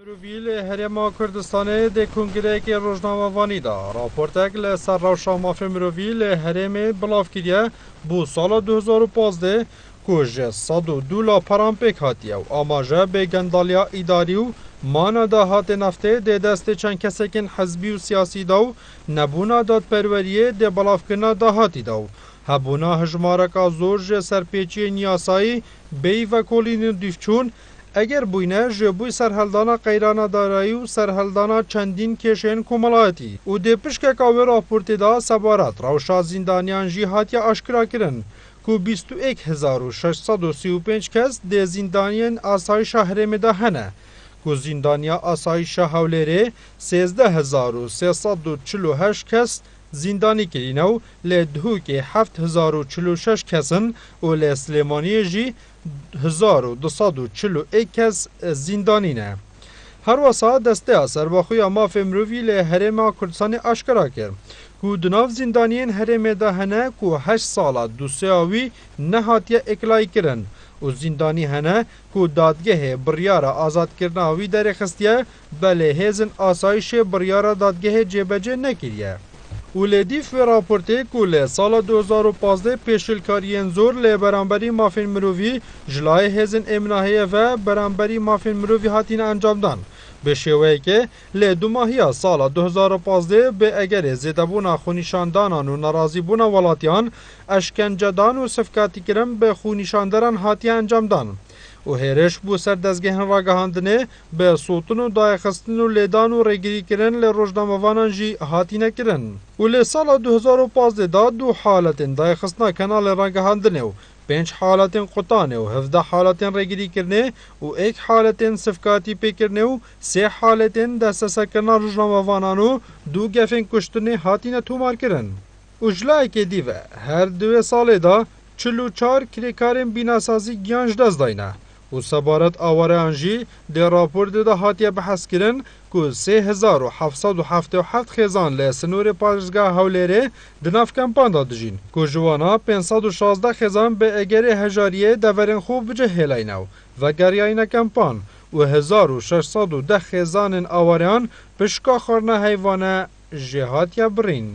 مروفی لهرما کردستانه ده کنگره که روزنامه‌وانی دا راپورتک لسر روشا مافی مروفی لهرم بلاف کردیه بو سال 2015 که 102 لاپران پیک هاتیه و آماجه به گندالیا اداری و مانا دا هات نفته ده دست چند کسکن حزبی و سیاسی داو نبونا داد پروریه ده بلاف کرنا دا هاتی داو هبونا هجمارکا زور جه سرپیچی نیاسایی بی و کولین دیفچون اگر بوینه جبوی سرهلدانا قیرانا دارایی و سرهلدانا چندین کشین کمالاتی و ده پشک کاوی راپورتی دا سبارت روشا زندانیان جی هاتیا اشکرا کرن که 21,635 کس ده زندانیان آسایش حرم ده هنه که زندانیا آسایش حولره 13,348 کس زندانی کرینه و لدهو که 7,046 کسن و لسلیمانی جی 1241 کس زندانی نه. هر وسا دسته سرباخوی مافی مروفی لحرم کردستان اشکرا کرد که دناف زندانیین حرم ده هنه که 8 ساله دوسیاوی نهاتیه اکلای کرن و زندانی هنه که دادگه بریار آزاد کرناوی در خستیه بله هزن آسایش بریار دادگه جبجه نکریه. ولدیف و راپورته که سال 2015 پیشلکاریین زور لبرانبری مافین مروفی جلای هزن امناهیه و برانبری مافین مروفی هاتین انجام دان. به شوهی که دو ماهی سال 2015 به اگر زیدبونا خونیشاندانان و نرازی بونا ولاتیان اشکنجدان و صفکاتی کرم به خونیشاندران هاتی انجام دان. و هرش بو سر دزگهن را گهاندنه به سوتن و دایخستن و لیدان و رگیری کرن لروجنامه‌وانان جی هاتی نکرن. و لی سال 2015 دا 2 حالتن دایخستنا کنال را گهاندنه و 5 حالتن قطانه و 17 حالتن رگیری کرنه و 1 حالتن صفکاتی پی کرنه و 3 حالتن دستسه کرنا روجنامه‌وانان و 2 گفن کشتنه هاتی نتومار کرن. و جلای که دیوه هر 2 ساله دا 44 کریکارن بیناسازی گیانج دست داینه. و سبارت آواره انجی در راپور ده هاتیه بحث کرن که 3,777 خیزان لسنور پارزگاه هولره دناف کمپان دادجین که جوانا 516 خیزان به اگر هجاریه دورن خوب بجه هلاینو و گریاین کمپان و 1,610 خیزان آوارهان پشکا خورنه حیوانه جهاتیه برین.